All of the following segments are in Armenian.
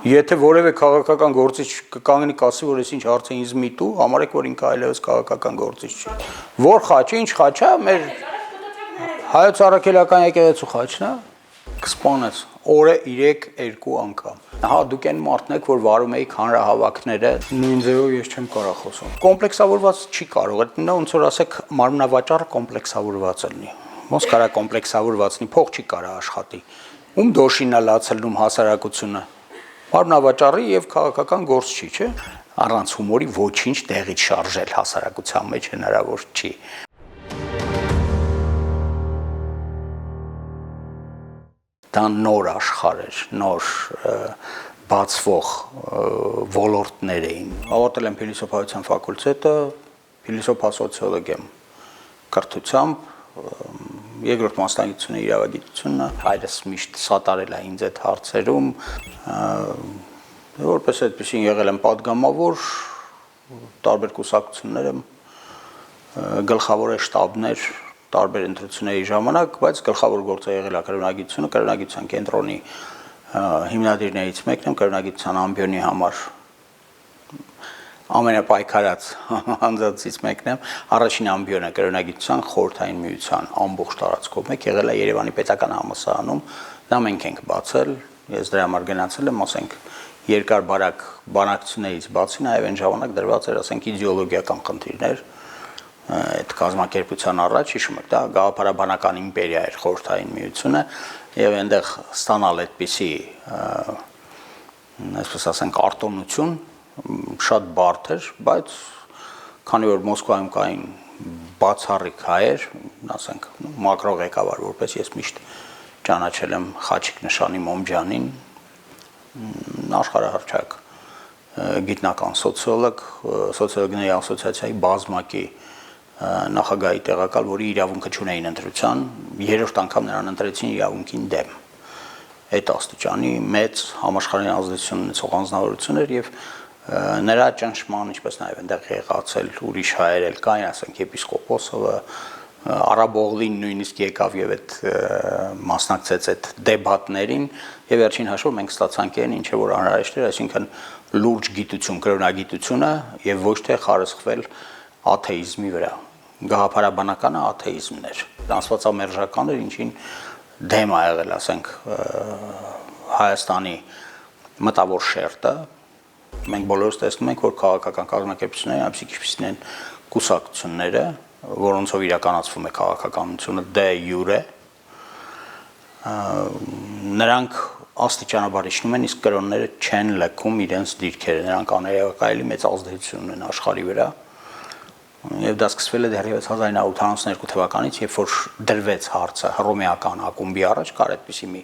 Եթե որևէ քաղաքական գործիչ կկանգնի կասի, որ ես ինչ հարց է ինձ միտու, համարեք, որ ինքը այլևս քաղաքական գործիչ չէ։ Որ խաչը, ինչ խաչա, մեր հայոց առաքելական եկեղեցու խաչն է, կսպանեց օրը 3-2 անգամ։ Հա, դուք այն մարդն եք, որ վարում եք հանրահավաքները, նույն ձևով ես չեմ կարող խոսում։ Կոմպլեքսավորված չի կարող, դա ոնց որ ասեք, մարմնավաճառը կոմպլեքսավորված լինի։ Ոնց կարա կոմպլեքսավորված լինի, փող չի կարա աշխատի։ Ում դոշինա լացելնում հասարակությունը։ Մարմնավաճառի եւ քաղաքական գործչի, չէ՞։ Առանց հումորի ոչինչ տեղից շարժել հասարակության մեջ հնարավոր չի։ Դա նոր աշխարհ էր, նոր բացվող ոլորտներ էին։ Ավարտել եմ փիլիսոփայության ֆակուլտետը, փիլիսոփա-սոցիոլոգ եմ կրթությամբ, երկրորդ մասնագիտությունը իրավագիտությունն է, հայրս միշտ սատարել է ինձ այդ հարցերում, որպես այդպեսին եղել եմ падգամավոր, տարբեր կուսակցություններ եմ, գլխավոր շտաբներ, տարբեր ընտրությունների ժամանակ, բայց գլխավոր գործը եղել է կրոնագիտությունը, կրոնագիտության կենտրոնի հիմնադիրներից մեկն եմ, կրոնագիտության ամբիոնի համար ամենապայքարած անձանցից մեկն եմ, առաջին ամբիոնը կրոնագիտության խորհրդային միության ամբողջ տարածքով մեկ եղել է Երևանի պետական համալսարանում, դա մենք ենք բացել, ես դրա համար գնացել եմ, ասենք երկար բարակ բանակցություններից բացի նաև այն ժամանակ դրված էր, ասենք իդեոլոգիական խնդիրներ, այդ կազմակերպության առաջ հիշում եք, դա գաղափարաբանական իմպերիա էր խորհրդային միությունը եւ այնտեղ ստանալ այդպիսի այսպես ասենք արտոնություն շատ բարդ էր, բայց քանի որ Մոսկվայում կային բացառիկ հայեր, ասենք մակրո ղեկավար որպես ես միշտ ճանաչել եմ Խաչիկ Նշանի Մոմջանին, աշխարհահռչակ գիտնական սոցիոլոգների ասոցիացիայի բազմակի նախագահի տեղակալ, որի իրավունքը չունեին ընտրության, երրորդ անգամ նրան ընտրեցին իրավունքին դեմ։ Այդ աստիճանի մեծ համաշխարհային ազդեցություն ունեցող անձնավորություն էր եւ նրա ճնշման, ինչպես նաև այնտեղ եղածել ուրիշ հայեր էլ կային, ասենք եպիսկոպոսովը, Արաբողլին նույնիսկ եկավ եւ այդ մասնակցեց այդ դեբատներին եւ վերջին հաշվով մենք ստացանք այն ինչը որ անհրաժեշտ էր, այսինքն լուրջ գիտություն, կրոնագիտությունը եւ ոչ թե խարսխվել աթեիզմի վրա։ Գաղափարաբանականը աթեիզմն էր, աստվածամերժական էր, ինչին դեմ ա եղել, ասենք Հայաստանի մտավոր շերտը։ Մենք բոլորս տեսնում ենք, որ քաղաքական կազմակերպությունները այսպիսին են կուսակցությունները, որոնցով իրականացվում է քաղաքականությունը դե յուրե, նրանք աստիճանաբար իջնում են, իսկ կրոնները չեն լքում իրենց դիրքերը, նրանք աներևակայելի մեծ ազդեցություն ունեն աշխարհի վրա։ Եվ դա սկսվել է դեռևս 1982 թվականից, երբ որ դրվեց հարցը հռոմեական ակումբի առաջ, կար այդպիսի մի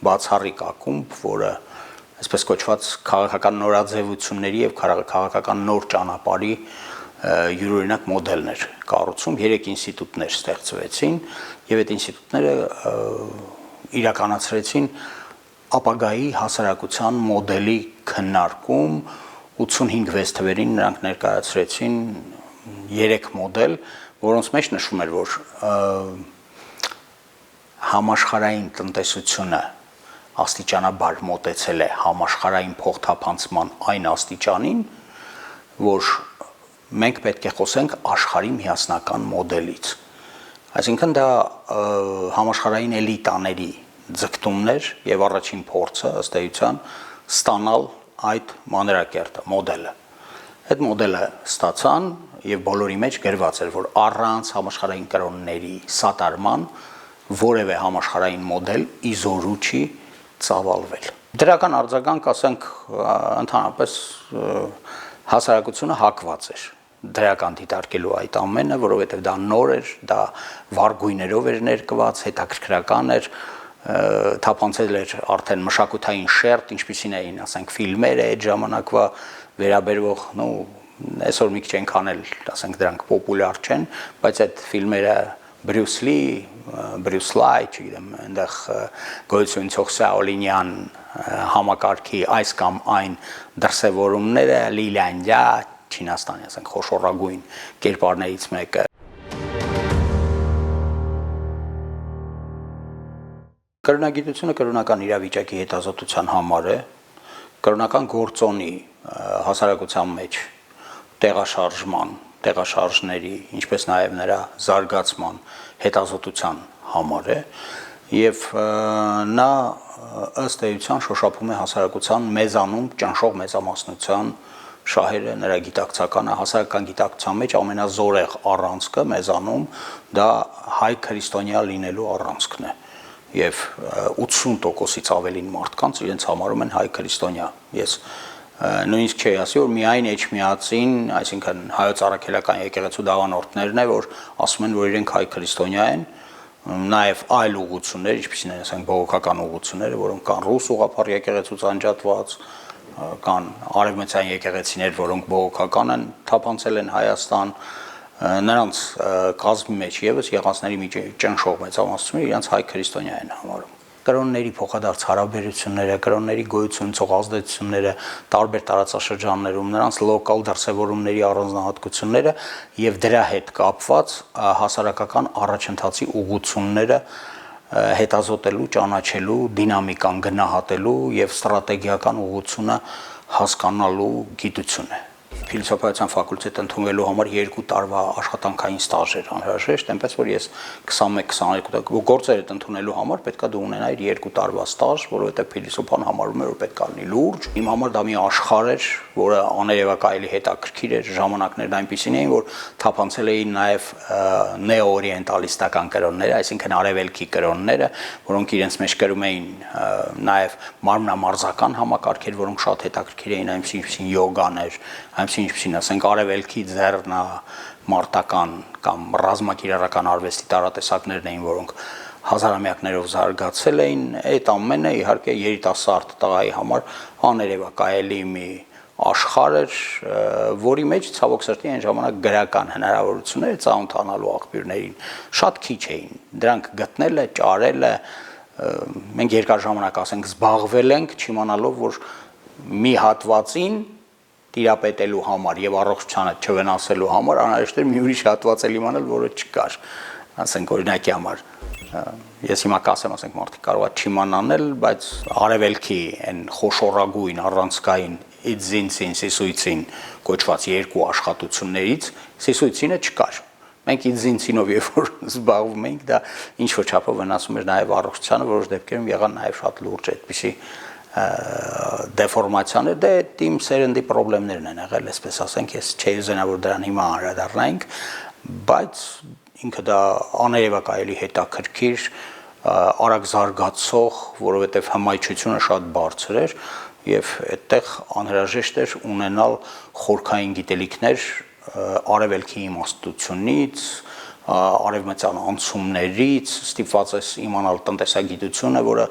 բացառիկ ակումբ, որը այսպես կոչված քաղաքական նորաձևությունների եւ քաղաքական նոր ճանապարհի յուրօրինակ մոդելն էր կառուցում, 3 ինստիտուտներ ստեղծվեցին եւ այդ ինստիտուտները իրականացրեցին ապագայի հասարակության մոդելի քննարկում 85 թվերին նրանք ներկայացրեցին 3 մոդել, որոնց մեջ նշվում էր, որ համաշխարհային տնտեսությունը աստիճանաբար մոտեցել է համաշխարհային փոխթափանցման այն աստիճանին, որ մենք պետք է խոսենք աշխարհի միասնական մոդելից։ Այսինքն դա համաշխարհային էլիտաների ձգտումներ եւ առաջին փորձը ըստ էության ստանալ այդ մանրակերտը, մոդելը։ Այդ մոդելը ստացան եւ բոլորի մեջ գրված էր, որ առանց համաշխարհային կրոնների սատարման որևէ համաշխարհային մոդել իզորու չի ծավալվել։ Դրական արձագանք, ասենք, ընդհանրապես հասարակությունը հակված էր դրական դիտարկելու այդ ամենը, որովհետև դա նոր էր, դա վառ գույներով էր ներկված, հետաքրքրական էր, թափանցել էր արդեն մշակութային շերտ, ինչպիսին էին, ասենք, ֆիլմերը այդ ժամանակվա վերաբերվող, այսօր մի քիչ այնքան էլ, ասենք, դրանք պոպուլյար չեն, բայց այդ ֆիլմերը Բրյուս Լի, Բրյուս Լայ, չգիտեմ, այնտեղ գոյություն ունեցող Սաոլինյան համակարգի այս կամ այն դրսևորումները Լիլանդիա, Չինաստանի, ասենք, խոշորագույն կերպարներից մեկը։ Կրոնագիտությունը կրոնական իրավիճակի հետազոտության համար է, կրոնական գործոնի հասարակության մեջ տեղաշարժման, տեղաշարժների, ինչպես նաև նրա զարգացման, հետազոտության համար է եւ նա ըստ էության շոշափում է հասարակության մեզանում ճնշող մեծամասնության շահերը, նրա գիտակցականը, հասարակական գիտակցության մեջ ամենազորեղ առանցքը մեզանում դա հայ քրիստոնյա լինելու առանցքն է եւ 80%-ից ավելին մարդկանց իրենց համարում են հայ քրիստոնյա։ Ես նույնիսկ չի ասի, որ միայն Էջմիածին, այսինքն հայոց առաքելական եկեղեցու դավանորդներն է, որ ասում են, որ իրենք հայ քրիստոնյա են, նաև այլ ուղղություններ, ինչպիսին են ասենք բողոքական ուղղությունները, որոնք կան ռուս ուղղափառ եկեղեցուց անջատված, կան արևմտյան եկեղեցիներ, որոնք բողոքական են, թափանցել են Հայաստան, նրանց կազմի մեջ եւս եղածների մի ճնշող մեծամասնությունը իրենց հայ քրիստոնյա են համարում։ Կրոնների փոխադարձ հարաբերությունները, կրոնների գոյություն ցող ազդեցությունները տարբեր տարածաշրջաններում, նրանց լոկալ դրսևորումների առանձնահատկությունները եւ դրա հետ կապված հասարակական առաջընթացի ուղղությունները հետազոտելու, ճանաչելու, դինամիկան գնահատելու եւ ստրատեգիական ուղղությունը հասկանալու գիտություն է։ Փիլիսոփայության ֆակուլտետ ընդունվելու համար 2 տարվա աշխատանքային ստաժ էր անհրաժեշտ, այնպես որ ես 21-22 գործերդ ընդունելու համար պետքա դու ունենայիր 2 տարվա ստաժ, որովհետեւ փիլիսոփան համարում էր, որ պետք է լինի լուրջ։ Իմ համար դա մի աշխարհ էր, որը աներևակայելի հետաքրքիր էր, ժամանակներն այնպիսին էին, որ թափանցել էին նաեւ նեոօրիենտալիստական կրոնները, այսինքն արևելքի կրոնները, որոնք իրենց մեջ կրում էին նաեւ մարմնամարզական համակարգեր, որոնք շատ հետաքրքիր էին, այնպիսին յոգան էր, ինչպեսին ասենք արևելքի ձեռնա մարտական կամ ռազմակիրառական արվեստի տարատեսակներն էին, որոնք հազարամյակներով զարգացել էին, այդ ամենը իհարկե երիտասարդ տղայի համար աներևակայելի մի աշխարհ էր, որի մեջ ցավոք սրտի այն ժամանակ գրական հնարավորությունները ծանոթանալու աղբյուրներին շատ քիչ էին, դրանք գտնելը, ճարելը, մենք երկար ժամանակ ասենք զբաղվել ենք, չիմանալով, որ մի հատվածին տիրապետելու համար եւ առողջությանը չվնասելու համար անհրաժեշտ էր մի ուրիշ հատված էլ իմանալ, որը չկար։ Ասենք օրինակի համար ես հիմա կասեմ, ասենք մարդիկ կարող է չիմանալ, բայց արևելքի այն խոշորագույն առանցքային իդզինցին, սիսույցին կոչված 2 աշխատություններից սիսույցինը չկար։ Մենք իդզինցինով երբ որ զբաղվում էինք, դա ինչ որ չափով վնասում էր նաեւ առողջությանը, որոշ դեպքերում եղան նաեւ շատ լուրջ այդպիսի դեֆորմացիաներ, դե իմ սերնդի խնդիրներն են եղել, այսպես ասենք, ես չէի ուզենա որ դրան հիմա անդրադառնանք, բայց ինքը դա աներևակայելի հետաքրքիր, արագ զարգացող, որովհետև հմայչությունը շատ բարձր էր եւ այդտեղ անհրաժեշտ էր ունենալ խորքային գիտելիքներ արևելքի իմաստությունից, արևմտյան անցումներից, ստիպված ես իմանալ տնտեսագիտությունը, որը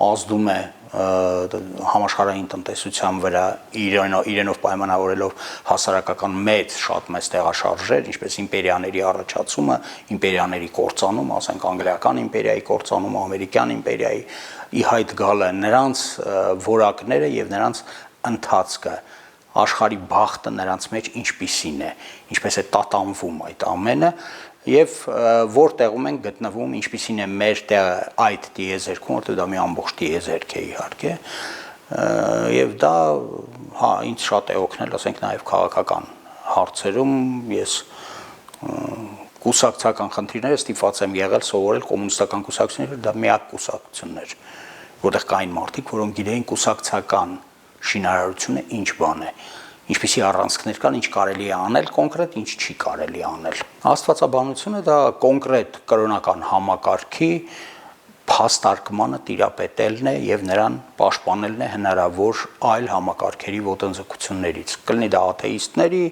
ազդում է համաշխարհային տնտեսության վրա իրենով պայմանավորելով հասարակական շատ մեծ տեղաշարժեր, ինչպես իմպերիաների առաջացումը, իմպերիաների կործանում, ասենք անգլիական իմպերիայի կործանումը, ամերիկյան իմպերիայի ի հայտ գալը, նրանց որակները եւ նրանց ընթացքը, աշխարհի բախտը նրանց մեջ ինչպիսին է, ինչպես է տատանվում այդ ամենը եւ որտեղում են գտնվում, ինչպիսին է մեր տեղը այդ դիեզերքում, որտեղ դա մի ամբողջ դիեզերք է իհարկե, եւ դա հա ինձ շատ է օգնել, ասենք նաեւ քաղաքական հարցերում, ես կուսակցական խնդիրները ստիպված եմ եղել սովորել կոմունիստական կուսակցությունները, դա միակ կուսակցությունն էր, որտեղ կային մարդիկ, որոնք գիտեին կուսակցական շինարարությունը ինչ բան է, ինչպիսի առանցքներ կան, ինչ կարելի է անել կոնկրետ, ինչ չի կարելի անել։ Աստվածաբանությունը դա կոնկրետ կրոնական համակարգի փաստարկմանը տիրապետելն է եւ նրան պաշտպանելն է հնարավոր այլ համակարգերի ոտնձգություններից։ Կլինի դա աթեիստների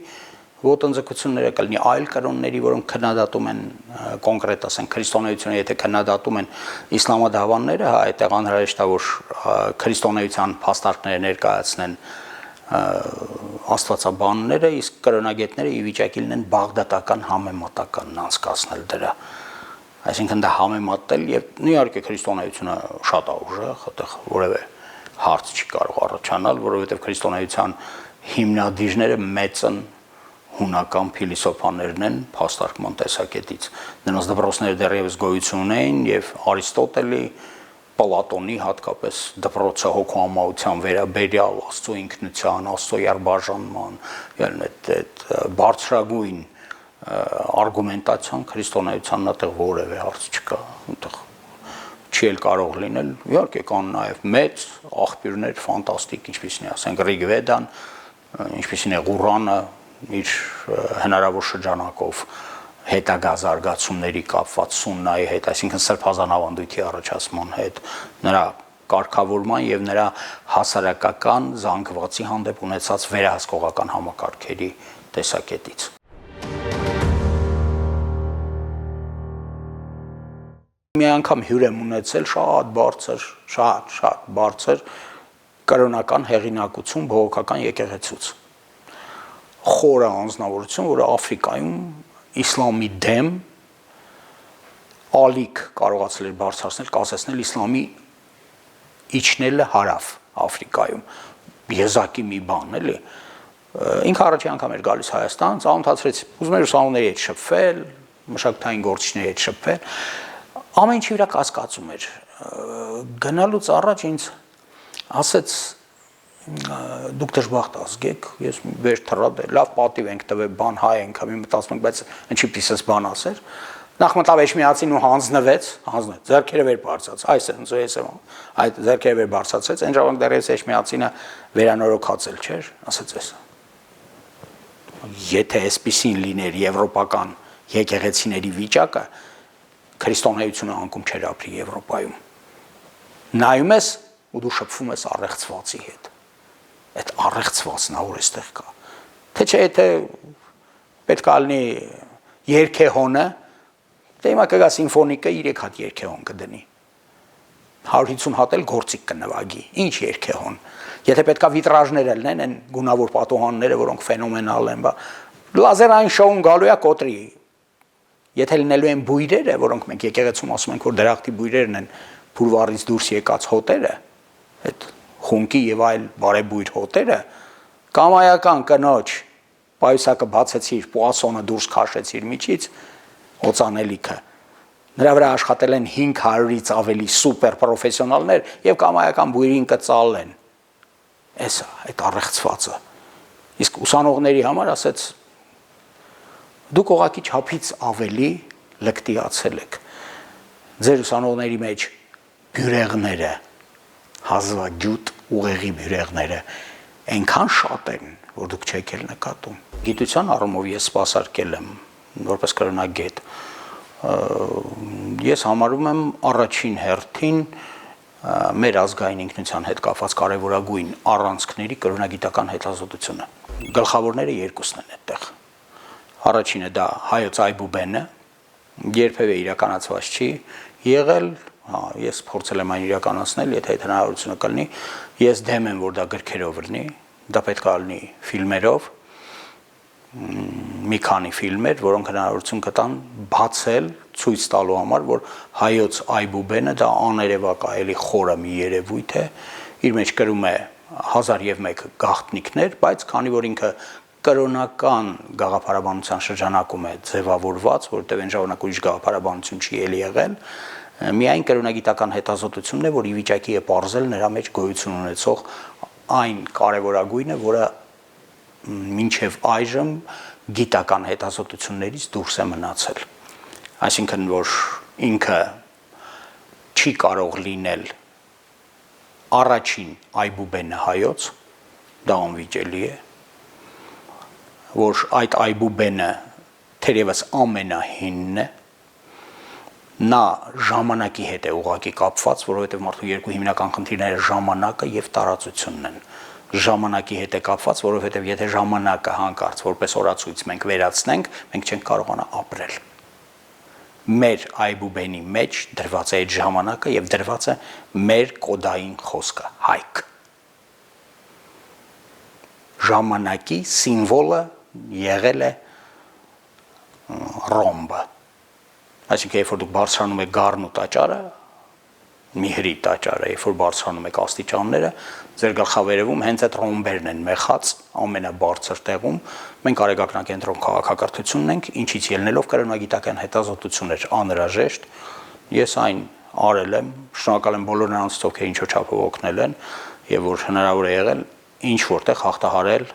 ոտնձգությունները, կլինի այլ կրոնների, որոնք քննադատում են կոնկրետ, ասենք, քրիստոնեությունը, եթե քննադատում են իսլամադավանները, հա, այդտեղ անհրաժեշտ է որ քրիստոնեության փաստարկները ներկայացնեն աստվածաբանները, իսկ կրոնագետները ի վիճակի լինեն բաղդադական համեմատականն անցկացնել դրա։ Այսինքն դա համեմատել եւ իհարկե քրիստոնեությունը շատ է ուժեղ, այդտեղ որևէ հարց չի կարող առաջանալ, որովհետեւ քրիստոնեության հիմնադիրները մեծն հունական փիլիսոփաներն են փաստարկման տեսակետից։ Նրանց դպրոցները դեռևս գոյություն ունեն եւ Արիստոտելի Պլատոնի հատկապես դպրոցը հոգոամայության վերաբերյալ Աստծո ինքնության, Աստծո երբաժանման, ելն այդ բարձրագույն արգումենտացիան քրիստոնեության նատեղ որևէ հարց չկա, այնտեղ չի էլ կարող լինել, իհարկե կան նաև մեծ աղբյուրներ ֆանտաստիկ, ինչպիսին է, ասենք Ռիգվեդան, ինչպիսին է Ղուրանը իր հնարավոր շրջանակով հետագա զարգացումների կապված սուննայի հետ, այսինքն սրբազան ավանդույթի առաջացման հետ, նրա կարգավորման եւ նրա հասարակական զանգվածի հանդեպ ունեցած վերահսկողական համակարգերի տեսակետից։ Մի անգամ հյուր եմ ունեցել շատ բարձր կրոնական հեղինակություն բողոքական եկեղեցուց։ Խորը անձնավորություն, որը Աֆրիկայում իսլամի դեմ ալիք կարողացել էր բարձրացնել, կասեցնել իսլամի իջնելը հարավ Աֆրիկայում, եզակի մի բան, էլի։ Ինքը առաջի անգամ էր գալիս Հայաստան, ծանոթացրեց, ուզում էր ուսանողների հետ շփվել, մշակութային գործիչների հետ շփվել, ամեն ինչի վրա կասկածում էր։ Գնալուց առաջ ինձ ասեց դուք դժբախտ ազգ եք, ես վեր թռա, լավ պատիվ ենք տվել, բան հայ ենք, մի մտածում ենք, բայց ինչի պիսես բան ասեր։ Նախ մտավ Էջմիածին ու հանձնվեց, ձեռքերը վեր բարձրաց, այս է, ես եմ, այդ ձեռքերը վեր բարձրացեց, այն ժամանակ դեռ Էջմիածինը վերանորոգացել չէր, ասեց էս։ Եթե այսպիսին լիներ եվրոպական եկեղեցիների վիճակը, քրիստոնեությունը անկում չէր ապրի Եվրոպայում։ Նայում ես ու դու շփվում ես առեղծվածի հետ։ Այդ առեղծվածն ահոր էստեղ կա։ Թե չէ, եթե պետք է լինի երգեհոնը, դե հիմա կգա սիմֆոնիկը 3 հատ երգեհոն կդնի։ 150 հատ էլ գործիք կնվագի։ Ինչ երգեհոն։ Եթե պետք է վիտրաժները լինեն, այն գունավոր պատոհանները, որոնք ֆենոմենալ են, լազերային շոուն գալու է կոտրի։ Եթե լինելու են բույրերը, որոնք մենք եկեղեցում ասում ենք, որ դրախտի բույրերն են փուրվարից դուրս եկած հոտերը, այդ խունկի եւ այլ բարեբույր հոտերը, կամայական կնոջ պայուսակը բացեցիր, պուասոնը դուրս քաշեցիր միջից, օծանելիքը։ Նրա վրա աշխատել են 500-ից ավելի սուպեր պրոֆեսիոնալներ եւ կամայական բույրին կծալեն։ Էսա, այդ առեղծվածը։ Իսկ ուսանողների համար ասեց դուք ուղղակի չափից ավելի լկտիացել եք։ Ձեր ուսանողների մեջ բյուրեղները, հազվագյուտ ուղեղի բյուրեղները այնքան շատ են, որ դուք չեք էլ նկատում։ Գիտության առումով ես սպասարկել եմ որպես կրոնագետ։ Ես համարում եմ առաջին հերթին մեր ազգային ինքնության հետ կապված կարևորագույն առանցքների կրոնագիտական հետազոտությունը։ Գլխավորները երկուսն են այդտեղ։ Առաջինը դա հայոց այբուբենը, երբևէ իրականացված չի եղել, ես փորձել եմ այն իրականացնել, եթե այդ հնարավորությունը կլինի, ես դեմ եմ, որ դա գրքերով լինի, դա պետք է լինի ֆիլմերով, մի քանի ֆիլմեր, որոնք հնարավորություն կտան բացել, ցույց տալու համար, որ հայոց այբուբենը դա աներևակայելի խորը մի երևույթ է, իր մեջ կրում է 1001 գաղտնիքներ, բայց քանի որ ինքը կրոնական գաղափարաբանության շրջանակում է ձևավորված, որտեղ այն ժամանակ ուրիշ գաղափարաբանություն չի ելի եղել, միայն կրոնագիտական հետազոտությունն է, որ ի վիճակի է պարզել նրա մեջ գոյություն ունեցող այն կարևորագույնը, որը մինչև այժմ գիտական հետազոտություններից դուրս է մնացել։ Այսինքն, որ ինքը չի կարող լինել առաջին այբուբենը հայոց, դա անվիճելի է, որ այդ այբուբենը թերևս ամենահինն է, նա ժամանակի հետ է ուղղակի կապված, որովհետև մարդու երկու հիմնական խնդիրները ժամանակը եւ տարածությունն են։ Ժամանակի հետ է կապված, որովհետև եթե ժամանակը հանկարծ որպես օրացույց մենք վերացնենք, մենք չենք կարողանա ապրել։ Մեր այբուբենի մեջ դրված է այդ ժամանակը եւ դրված է մեր կոդային խոսքը՝ հայք։ Ժամանակի սիմվոլը եղել է ռոմբը։ Այսինքն, երբ որ դուք բարձրանում եք գառն ու տաճարը, միհրի տաճարը, երբ որ բարձրանում եք աստիճանները, ձեր գլխավերևում հենց այդ ռոմբերն են մեխած ամենաբարձր տեղում։ Մենք արեգակնակենտրոն քաղաքակրթությունն ենք, ինչից ելնելով կրոնագիտական հետազոտություններ անհրաժեշտ։ Ես այն արել եմ, շնորհակալ եմ բոլոր նրանց, ովքեր ինչ-որ չափով օգնել են եւ որ հնարավոր է եղել ինչ որտեղ հաղթահարել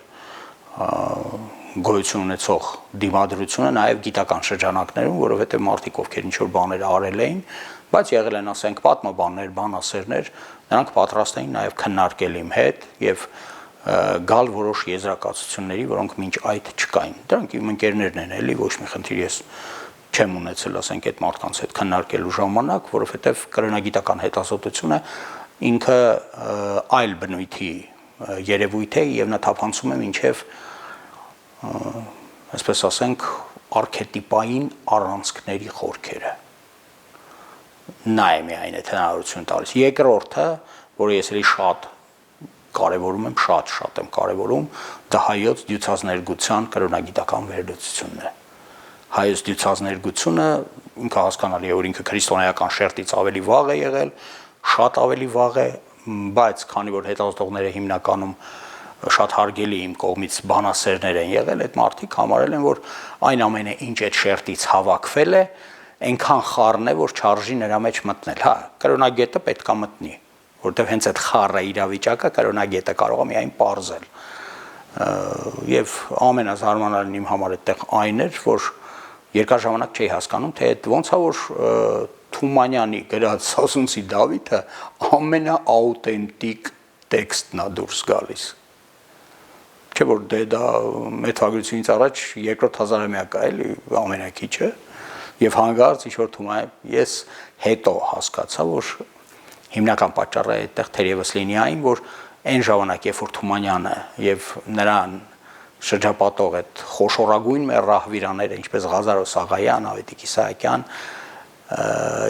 գոյություն ունեցող դիմադրությունը նաև գիտական շրջանակներում, որովհետև մարդիկ ովքեր ինչ որ բաներ արել էին, բայց եղել են, ասենք, պատմաբաններ, բանասերներ, նրանք պատրաստ էին նաև քննարկել իմ հետ եւ գալ որոշ եզրակացությունների, որոնք մինչ այդ չկային։ Դրանք իմ ընկերներն են, էլի, ոչ մի խնդիր ես չեմ ունեցել, ասենք, այդ մարդկանց հետ քննարկելու ժամանակ, որովհետև կրոնագիտական հետազոտությունը ինքը այլ բնույթի երևույթ է եւ նա թափանցում է մինչեւ այսպես ասենք արքետիպային առանցքների խորքերը։ Նա է միայն այդ հնարավորություն տալիս։ Երկրորդը, որը ես էլի շատ կարևորում եմ, շատ եմ կարևորում, դա հայոց դյուցազներգության կրոնագիտական վերլուծությունն է։ Հայոց դյուցազներգությունը ինքը հասկանալի է, որ ինքը քրիստոնեական շերտից ավելի վաղ է եղել, շատ ավելի վաղ է, բայց քանի որ հետազոտողները հիմնականում շատ հարգելի իմ կողմից բանասերներ են եղել, այդ մարդիկ համարել են, որ այն ամենը, ինչ այդ շերտից հավաքվել է, այնքան խառն է, որ չարժի նրա մեջ մտնել։ Հա, կրոնագետը պետք է մտնի, որտեղ հենց այդ խառը իրավիճակը կրոնագետը կարող է միայն պարզել։ Եվ ամենազարմանալին իմ համար այդտեղ այն էր, որ երկար ժամանակ չէի հասկանում, թե այդ ոնց է որ Թումանյանի գրած Սասունցի Դավիթը ամենաաուտենտիկ տեքստն է դուրս գալիս։ Չէ՞ որ դա մեթագրությունից առաջ երկրորդ հազարամյակը էլի ամենակիչը եւ հանգարց ինչ որ Թումանյան ես հետո հասկացա, որ հիմնական պատճառը այդտեղ թերևս լինի այն, որ այն ժամանակ, երբ որ Թումանյանը եւ նրան շրջապատող այդ խոշորագույն մեր ռահվիրաները, ինչպես Ղազարո Սաղայան, Ավետիք Իսահակյան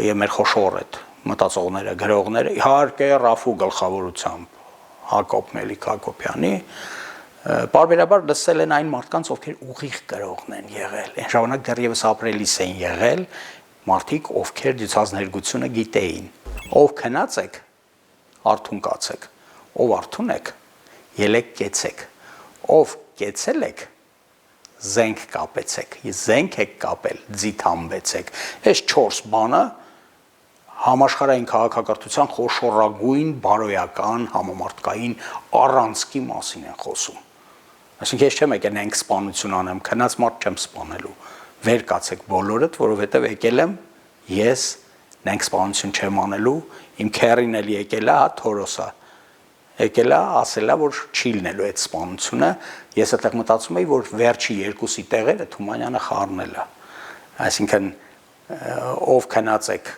եւ մեր խոշոր այդ մտածողները, գրողները, իհարկե Ռաֆու գլխավորությամբ Հակոբ Մելիք Հակոբյանի, բարբերաբար լսել են այն մարդկանց, ովքեր ուղիղ գրողն են եղել, այն ժամանակ դեռևս ապրելիս են եղել մարդիկ, ովքեր դյուցազներգությունը գիտեին։ Ով քնած եք, արթուն կացեք, ով արթուն եք, ելեք կեցեք, ով կեցել եք, զենք կապեցեք, զենք եք կապել, ձիթամբեցեք։ Այս 4 բանը համաշխարհային քաղաքակրթության խոշորագույն բարոյական համամարտկային առանցքի մասին են խոսում։ Այսինքն ես չեմ եկել նենք սպանություն անեմ, քնած մարդ չեմ սպանելու։ Վեր կացեք բոլորդ, որովհետև եկել եմ ես նենք սպանություն չեմ անելու, իմ քերին էլ եկել է, հա Թորոսը եկել է, ասել է, որ չի լինելու այդ սպանությունը, ես այդտեղ մտածում եի, որ վերջի երկուսի տեղերը Թումանյանը խառնել է։ Այսինքն ով քնած եք,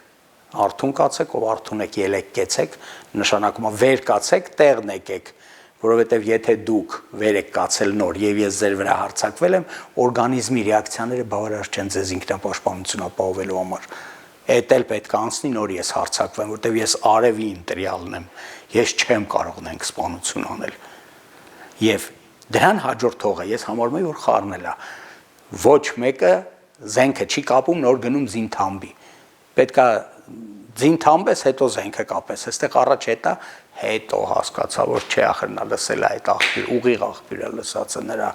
արթուն կացեք, ով արթուն եք, ելեք կեցեք, նշանակում է վեր կացեք, տեղն եկեք, որովհետև եթե դուք վեր եք կացել նոր եւ ես ձեր վրա հարձակվել եմ, օրգանիզմի ռեակցիաները բավարար չեն ձեզ ինքնապաշտպանություն ապահովելու համար։ Էդ էլ պետք է անցնի, նոր ես հարձակվեմ, որտեվ ես արևի ինտերիալն եմ, ես չեմ կարող նենք սպանություն անել։ Եվ դրան հաջորդողը ես համարում եմ, որ խառնել է։ Ոչ մեկը զենքը չի կապում, նոր գնում զինթամբի։ Պետք է զինթամբես, հետո զենքը կապես։ Այստեղ առաջ հետո հասկացա, որ չէ, ախր նա լսել է այդ աղբյուր, ուղիղ աղբյուրը լսածը նրա։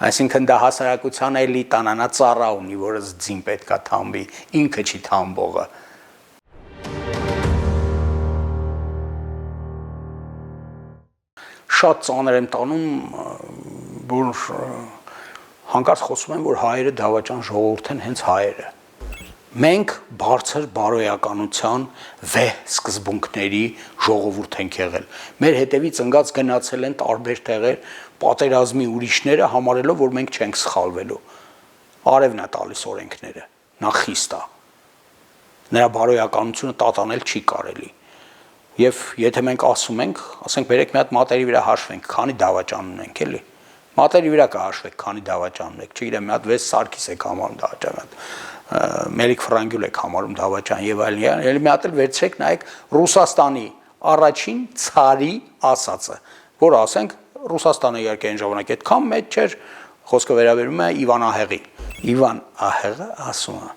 Այսինքն դա հասարակության էլիտան է, նա ծառա ունի, որը ձին պետք է թամբի, ինքը չի թամբողը։ Շատ ծանր եմ տանում, որ հանկարծ խոսում են, որ հայերը դավաճան ժողովուրդ են, հենց հայերը։ Մենք բարձր բարոյականության վեհ սկզբունքների ժողովուրդ ենք եղել։ Մեր հետևից ընկած գնացել են տարբեր տեղեր, պատերազմի ուրիշները համարելով, որ մենք չենք սխալվելու։ Արևն է տալիս օրենքները, նա խիստ է։ Նրա բարոյականությունը տատանել չի կարելի։ Եվ եթե մենք ասում ենք, ասենք բերեք մի հատ մատերի վրա հաշվենք, քանի դավաճան ունենք, էլի։ Մատերի վրա կհաշվեք, քանի դավաճան ունեք, չգիտեմ, մի հատ 6 Սարգիս եք համարում դավաճան, Մելիք Ֆրանգյուլ եք համարում դավաճան եւ այլն, ելի մի հատ էլ վերցրեք նայեք Ռուսաստանի առաջին ցարի ասածը, որ ասենք Ռուսաստանը իհարկե այն ժամանակ այդքան մեծ չէր, խոսքը վերաբերում է Իվան Ահեղին։ Իվան Ահեղը ասում է.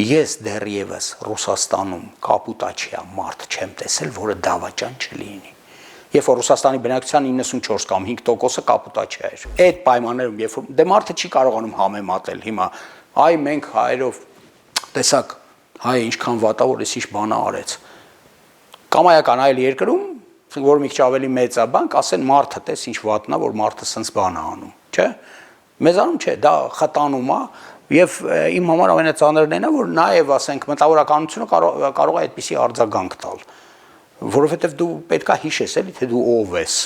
Ես դեռևս Ռուսաստանում կապուտաչիա մարդ չեմ տեսել, որը դավաճան չլինի։ Երբ որ Ռուսաստանի բնակչության 94 կամ 5%-ը կապուտաչիա էր։ Այդ պայմաններում, երբ որ դե մարդը չի կարողանում համեմատել հիմա, այ մենք հայերով տեսակ հայ ինչքան վատա որ էս ինչ բանը արեց։ Կամայական այլ երկրում, որ մի քիչ ավելի մեծ է բան, կասեն մարդը տես ինչ վատնա, որ մարդը սենց բան է անում, չէ՞։ Մեզանում չէ, դա խտանում է եւ իմ համար ամենածանրն է, որ նաեւ ասենք մտավորականությունը կարող է այդպիսի արձագանք տալ, որովհետեւ դու պետքա հիշես էլի թե դու ով ես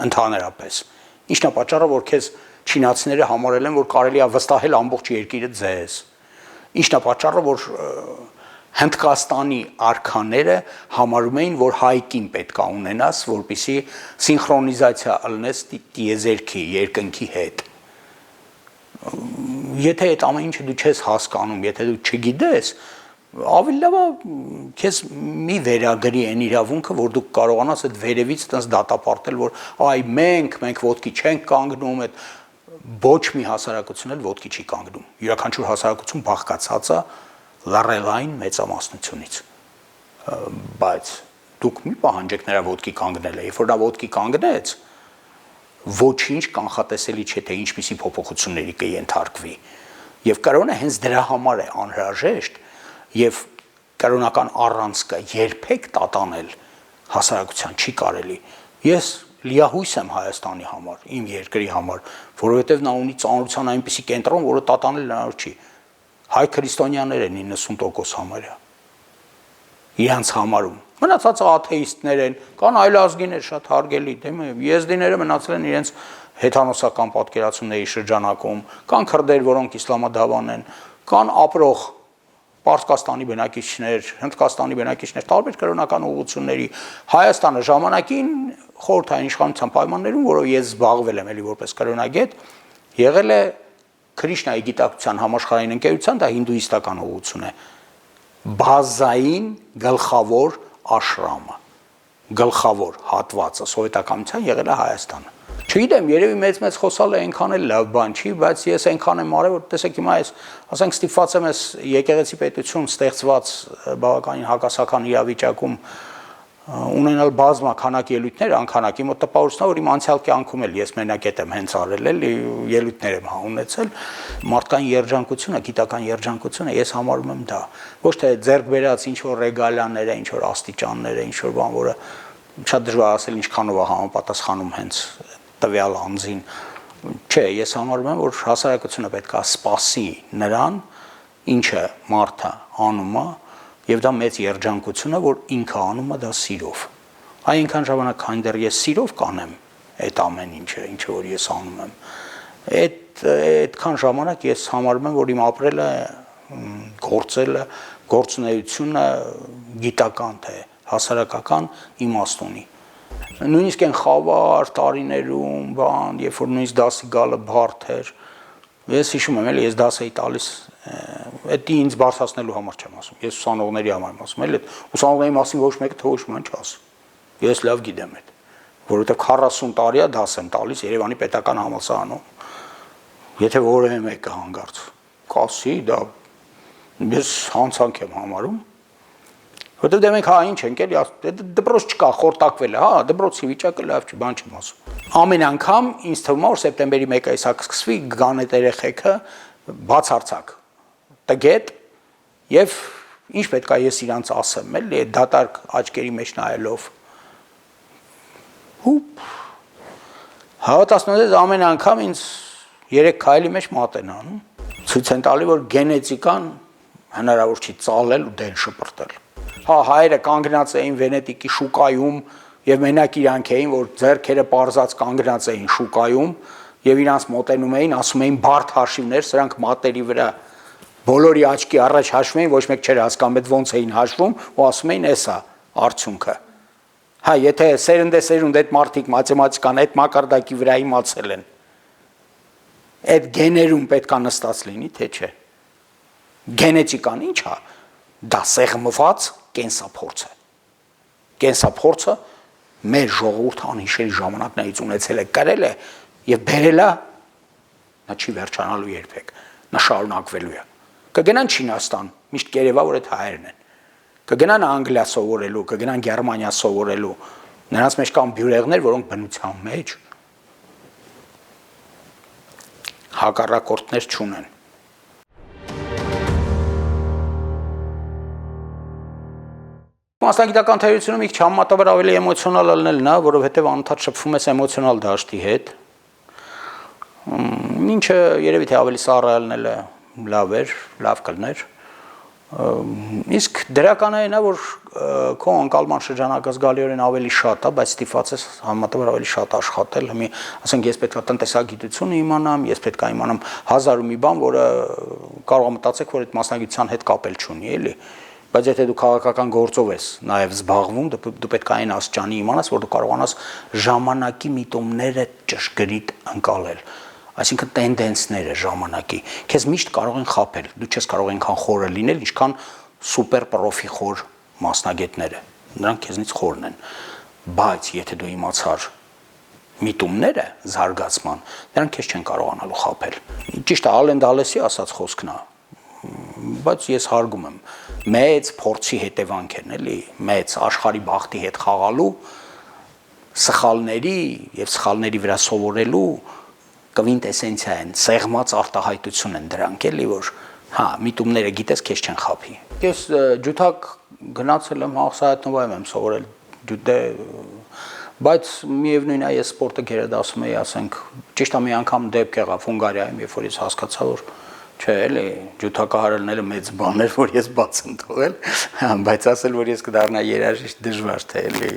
ընդհանրապես։ Ինչն է պատճառը, որ քեզ չինացիները համարել են, որ կարելի է վստահել ամբողջ երկիրը ձեզ։ Ինչն է պատճառը, որ Հնդկաստանի արքաները համարում էին, որ հայկին պետք է ունենաս, որպեսզի սինխրոնիզացիա ալնես տիեզերքի երկնքի հետ։ Եթե այդ ամեն ինչը դու չես հասկանում, եթե դու չգիտես, ավելի լավ է քեզ մի վերագրի այն իրավունքը, որ դու կարողանաս այդ վերևից տես դատապարտել, որ այ մենք ոտքի չենք կանգնում, այդ ոչ մի հասարակություն էլ ոտքի չի կանգնում։ Յուրաքանչյուր հասարակություն բաղկացած է լարելային մեծամասնությունից, բայց դուք մի պահանջեք նրա ոտքի կանգնելը, երբ որ նա ոտքի կանգնեց, ոչինչ կանխատեսելի չէ, թե ինչպիսի փոփոխությունների կենթարկվի, եւ կրոնը հենց դրա համար է անհրաժեշտ, եւ կրոնական առանցքը երբեք տատանել հասարակության չի կարելի։ Ես լիահույս եմ Հայաստանի համար, իմ երկրի համար, որովհետեւ նա ունի ծանրության այնպիսի կենտրոն, որը տատանել հնարավոր չի։ Հայ քրիստոնյաներ են 90% համարյա իրանց համարում, մնացածը աթեիստներ են, կան այլազգիներ շատ հարգելի, եզդիները մնացել են իրենց հեթանոսական պատկերացումների շրջանակում, կան քրդեր, որոնք իսլամադավան են, կան ապրող Պարսկաստանի բնակիչներ, Հնդկաստանի բնակիչներ, տարբեր կրոնական ուղղությունների։ Հայաստանը ժամանակին խորհրդային իշխանության պայմաններում, որով ես զբաղվել եմ էլի որպես կրոնագետ, եղել է Քրիշնայի գիտակցության համաշխարհային ընկերության, դա հինդուիստական ուղղություն է, բազային գլխավոր աշրամը, գլխավոր հատվածը սովետականության եղել է Հայաստանը։ Չգիտեմ, երևի մեծ խոսալը այնքան էլ լավ բան չի, բայց ես այնքան եմ արել, որ տեսեք հիմա ես, ասենք ստիպված եմ ես եկեղեցի պետություն ստեղծված բավականին հակասական իրավիճակում ունենալ բազմա քանակ ելույթներ, անքանակի մոտ տպավորությունա, որ իմ անցյալ կյանքում էլ ես մենակետ եմ հենց արել էլ ելույթներ եմ ունեցել, մարդկային երջանկությունը, գիտական երջանկությունը ես համարում եմ դա, ոչ թե ձեռք բերած ինչ որ ռեգալիաները, ինչ որ աստիճանները, ինչ որ բան, որը շատ դժվար ասել ինչքանով է համապատասխանում հենց տվյալ անձին, չէ, ես համարում եմ, որ հասարակությունը պետք է սպասի նրան, ինչը մարդը անում է, եւ դա մեծ երջանկություն է, որ ինքը անում է դա սիրով։ Այնքան ժամանակ, քան դեռ ես սիրով կանեմ այդ ամեն ինչը, ինչը որ ես անում եմ, այդքան ժամանակ ես համարում եմ, որ իմ ապրելը, գործելը, գործունեությունը գիտական թե հասարակական իմաստ ունի։ Նույնիսկ այն խավար տարիներում, բան, երբ որ նույնիսկ դասի գալը բարդ էր, ես հիշում եմ, էլի ես դաս էի տալիս, դա ինձ բարձրացնելու համար չեմ ասում, ես ուսանողների համար եմ ասում, էլի ուսանողների մասին ոչ մեկը թե ոչ ման չասում, ես լավ գիտեմ այդ, որովհետև 40 տարի է դաս եմ տալիս Երևանի պետական համալսարանում, եթե որևէ մեկը հանգարց կասի, դա ես հանցանք եմ համարում, որտեղ դե մենք հա ինչ ենք էլի, դպրոց չկա, խորտակվել է, հա, դպրոցի վիճակը լավ չի, բան չեմ ասում։ Ամեն անգամ ինձ թվում է, որ սեպտեմբերի 1-ը սա կսկսվի, գան այդ երեխեքը բացարձակ տգետ եւ ինչ պետք է ես իրանց ասեմ, էլի դատարկ աչքերի մեջ նայելով։ Հուպ։ Հավատացնու ամեն անգամ ինձ 3 քայլի մեջ մատ են անում։ Ցույց են տալի, որ գենետիկան հնարավոր չի ծալել ու դեն շպրտել։ Հա հայերը կանգնած էին Վենետիկի շուկայում եւ մենակ իրանք էին, որ ձեռքերը պարզած կանգնած էին շուկայում եւ իրանց մոտենում էին, ասում էին բարդ հաշիվներ, սրանք մատերի վրա բոլորի աչքի առաջ հաշվում էին, ոչ մեկ չէր հասկանում, այդ ոնց էին հաշվում ու ասում էին, էսա արդյունքը։ Հա, եթե սերնդեսերունդ այդ մարդիկ մաթեմատիկան այդ մակարդակի վրա իմացել են, այդ գեներում պետք է նստած լինի, թե չէ։ Գենետիկան ի՞նչ է։ Դա սեղմված կենսափորձ է։ Կենսափորձը մեր ժողովուրդը անհիշելի ժամանակներից ունեցել է, կրել է եւ բերել է, նա չի վերջանալու երբեք, նա շարունակվելու է։ Կգնան Չինաստան, միշտ կերևա որ այդ հայերն են։ Կգնան Անգլիա սովորելու, կգնան Գերմանիա սովորելու։ Նրանց մեջ կան բյուրեղներ, որոնք բնության մեջ հակառակորդներ չունեն։ մասնագիտական թերությունը մի քիչ համեմատաբար ավելի էմոցիոնալ ելնելն է, որովհետև անընդհատ շփվում ես էմոցիոնալ դաշտի հետ։ Ինչը երևի թե ավելի սառը ելնելը լավ կլներ։ Իսկ դրականը այն է, որ քո անկալման շրջանակը զգալիորեն ավելի շատ է, բայց ստիպված ես համեմատաբար ավելի շատ աշխատել։ Ասենք ես պետք է տնտեսագիտությունը իմանամ, ես պետք է իմանամ 1000 ու մի բան, որը կարող եմ մտածեք, որ այդ մասնագիտության հետ կապել չունի, էլի։ Բայց եթե դու քաղաքական գործով ես նաև զբաղվում, դու պետք է այն աստիճանի իմանաս, որ դու կարողանաս ժամանակի միտումները ճշգրիտ ընկալել։ Այսինքն տենդենսները ժամանակի քեզ միշտ կարող են խաբել, դու չես կարող այնքան խորը լինել, ինչքան սուպեր պրոֆի խոր մասնագետները, նրանք քեզնից խորն են, բայց եթե դու իմացար միտումները զարգացման, նրանք քեզ չեն կարողանալու խաբել։ Ճիշտ է, Ալեն Դալեսի ասած խոսքն է, բայց ես հարգում եմ, մեծ փորձի հետևանք են, էլի, մեծ աշխարհի բախտի հետ խաղալու, սխալների եւ սխալների վրա սովորելու կվինտեսենցիա են, սեղմած արտահայտություն են դրանք, էլի, որ հա, միտումները գիտես քեզ չեն խափի։ Ես ջութակ գնացել եմ Հաղսայատնովայում եմ սովորել ջուտե, բայց միևնույն է, ես սպորտը գերադասում էի, ասենք, ճիշտ է մի անգամ դեպք եղավ Հունգարիայում, երբ որ ես հասկացա, որ չէ, էլի, ջութակահարելները մեծ բան էր, որ ես բաց եմ թողել, բայց ասել, որ ես կդառնայի երաժիշտ դժվար թե, էլի,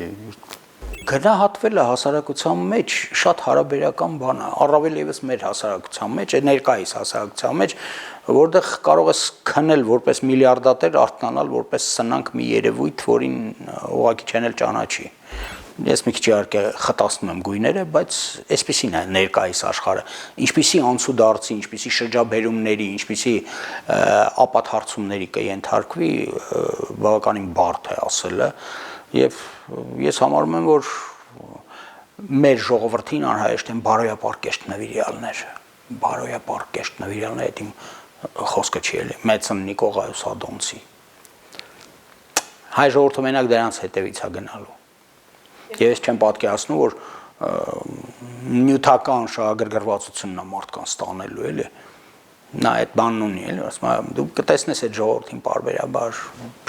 գնահատվելը հասարակության մեջ շատ հարաբերական բան է, առավել ևս մեր հասարակության մեջ, ներկայիս հասարակության մեջ, որտեղ կարող ես քնել որպես միլիարդատեր, արթնանալ որպես սնանկ մի երևույթ, որին ուղղակի չեն էլ ճանաչի։ Ես մի քիչ իհարկե խտացնում եմ գույները, բայց այսպեսին է ներկայիս աշխարհը, ինչպիսի անցուդարձի, ինչպիսի շրջաբերումների, ինչպիսի ապաթարցումների կենթարկվի, բավականին բարդ է ասելը, եւ ես համարում եմ, որ մեր ժողովրդին անհրաժեշտ են բարոյապարկեշտ նվիրյալներ, այդ իմ խոսքը չի էլի, Մեծն Նիկողայոս Ադոնցի։ Հայ ժողովուրդը մենակ դրանց հետևից է գնալու։ Եվ ես չեմ պատկերացնում, որ նյութական շահագրգռվածությունն է մարդկանց տանելու, էլի։ Նա այդ բանն ունի, էլի, ասում եմ, դու կտեսնես այդ ժողովրդին պարբերաբար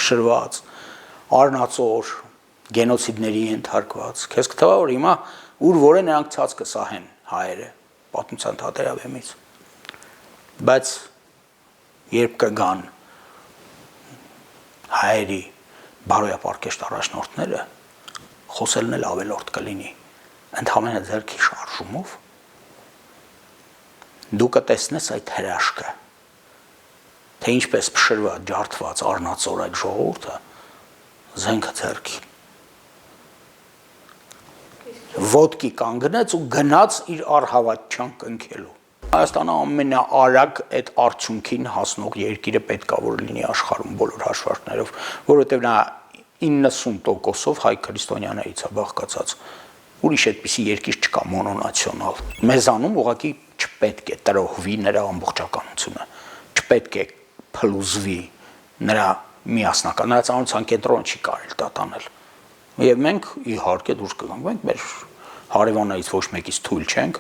փշրված, արնածոր, գենոցիդների ենթարկված։ Քեզ կթվա, որ հիմա ուր որ է նրանք ցած կսահեն հայերը պատմության թատերաբեմից։ Բայց երբ կգան հայերի բարոյապարկեշտ առաջնորդները, խոսելն էլ ավելորդ կլինի, ընդհանրապես ձեռքի շարժումով, դու կտեսնես այդ հրաշքը, թե ինչպես փշրված, ջարդված, արնածոր այդ ժողովուրդը զենքը ձեռքի ոտքի կանգնեց ու գնաց իր առհավատչան կնքելու։ Հայաստանը ամենաարագ այդ արդյունքին հասնող երկիրը պետք է որ լինի աշխարհում բոլոր հաշվարկներով, որովհետև նա 90%-ով հայ քրիստոնյաներից է բաղկացած։ Ուրիշ այդպիսի երկիր չկա մոնոնացիոնալ։ Մեզանում ուղղակի չպետք է տրոհվի նրա ամբողջականությունը, չպետք է փլուզվի նրա միասնական, նրա ծանոթության կենտրոնը չի կարելի տատանել։ Եվ մենք իհարկե դուրս կգանք, մենք մեր հարևաններից ոչ մեկից թույլ չենք,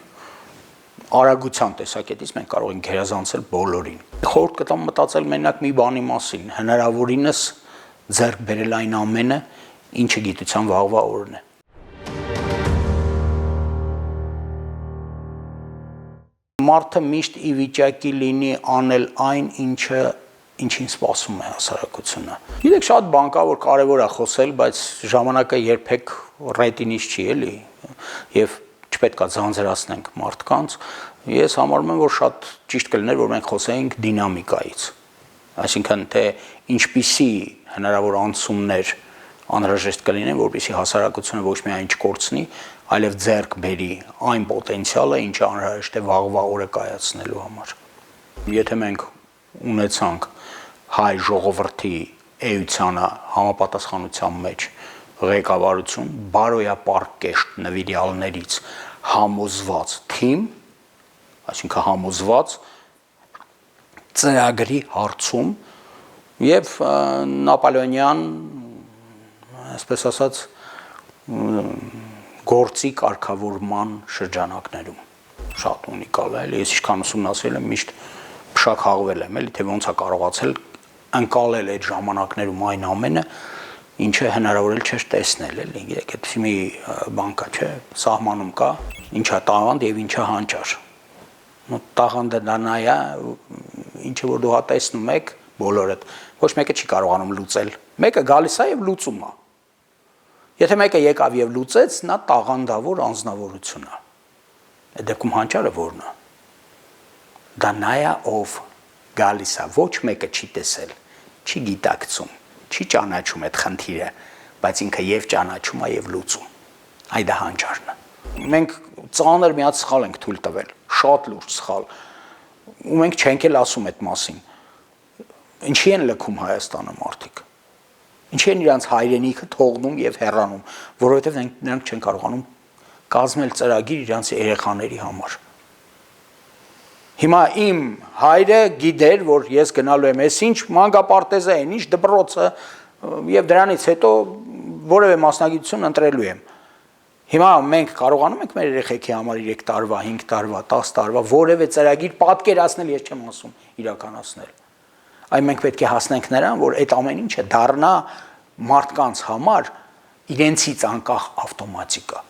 արագության տեսակետից մենք կարող ենք գերազանցել բոլորին։ Խորհուրդ կտամ մտածել մենակ մի բանի մասին, հնարավորինս ձեռք բերել այն ամենը, ինչը գիտության վաղվա օրն է։ Մարդը միշտ ի վիճակի լինի անել այն, ինչին սպասում է հասարակությունը։ Գիտեք, շատ բան կա, որ կարևոր է խոսել, բայց ժամանակը երբեք ռետինից չի, էլի, եւ չպետք է ձանձրացնենք մարդկանց։ Ես համարում եմ, որ շատ ճիշտ կլիներ, որ մենք խոսեինք դինամիկայից։ Այսինքն, թե ինչպիսի հնարավոր անցումներ անհրաժեշտ կլինեն, որպեսզի հասարակությունը ոչ միայն չկորցնի, այլև ձեռք բերի այն պոտենցիալը, ինչը անհրաժեշտ է վաղվա օրը կայացնելու համար։ Եթե մենք ունեցանք հայ ժողովրդի էությանը համապատասխանության մեջ ղեկավարություն, բարոյապարկեշտ նվիրյալներից համոզված թիմ, այսինքն համոզված ծրագրի հարցում եւ նապոլեոնյան, այսպես ասած, գործի կարգավորման շրջանակներում շատ ունիկալ է, ես ինչքան ուսումնասիրել եմ, միշտ փշաքաղվել եմ, էլի թե ոնց է կարողացել ընկալել այդ ժամանակներում այն ամենը, ինչը հնարավոր չէր տեսնել, էլի, գիտեք, այդպես մի բան կա, չէ, սահմանում կա, ինչա տաղանդ եւ ինչա հանճար։ Ու տաղանդը դա նա է, ինչը որ դու հա տեսնում եք, բոլորդ, ոչ մեկը չի կարողանում լուծել։ Մեկը գալիս է եւ լուծում է։ Եթե մեկը եկավ եւ լուծեց, նա տաղանդավոր անձնավորություն է։ Այդ դեպքում հանճարը որն է։ Դա նա է, ով գալիս է, ոչ մեկը չի տեսել, չի գիտակցում, չի ճանաչում այդ խնդիրը, բայց ինքը եւ ճանաչում է եւ լուծում։ Այ դա հանճարն է։ Մենք ծանր միած սխալ ենք թույլ տվել, շատ լուրջ սխալ։ Ու մենք չենք էլ ասում այդ մասին։ Ինչի են լքում Հայաստանը մարդիկ։ Ինչի են իրանց հայրենիքը թողնում եւ հեռանում, որովհետեւ նրանք չեն կարողանում կազմել ծրագիր իրանց երեխաների համար։ Հիմա իմ հայրը գիտեր, որ ես գնալու եմ այսինչ մանկապարտեզը են, ինչ դպրոցը եւ դրանից հետո որևէ մասնագիտություն ընտրելու եմ։ Հիմա մենք կարողանում ենք մեր երեխեքի համար 3 տարվա, 5 տարվա, 10 տարվա որևէ ծրագիր պատկերացնել, ես չեմ ասում իրականացնել։ Այ մենք պետք է հասնենք նրան, որ այդ ամեն ինչը դառնա մարդկանց համար իրենցից անկախ ավտոմատիկա։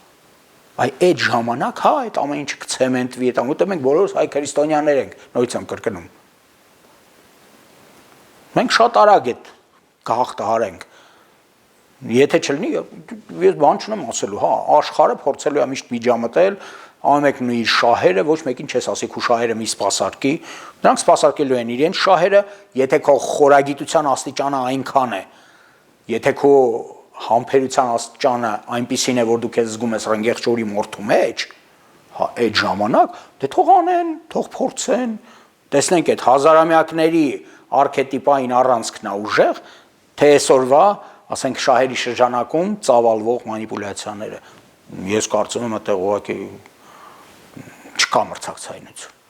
Այ այդ ժամանակ, հա, այդ ամեն ինչը կցեմենտվի, այդ ամենը մենք բոլորս հայ քրիստոնյաներ ենք, նույնիսկ եմ կրկնում։ Մենք շատ արագ այդ գաղթը հարենք։ Եթե չլինի, ես բան չունեմ ասելու, հա, աշխարհը փորձելու է միշտ միջամտել, ամենքն իր շահերը, ոչ մեկին չես ասի քո շահերը մի սպասարկի, նրանք սպասարկելու են իրենց շահերը, եթե քո խորագիտության աստիճանը այնքան է, եթե քո համբերության աստիճանը այնպիսին է, որ դու քեզ զգում ես ռնգեղ ճորի մորթու մեջ, հա, այդ ժամանակ դե թող անեն, թող փորձեն, տեսնենք այդ հազարամյակների արքետիպային առանցքն է ուժեղ, թե այսօրվա, ասենք շահերի շրջանակում ծավալվող մանիպուլյացիաները։ Ես կարծում եմ այդտեղ ուղղակի չկա մրցակցայնություն։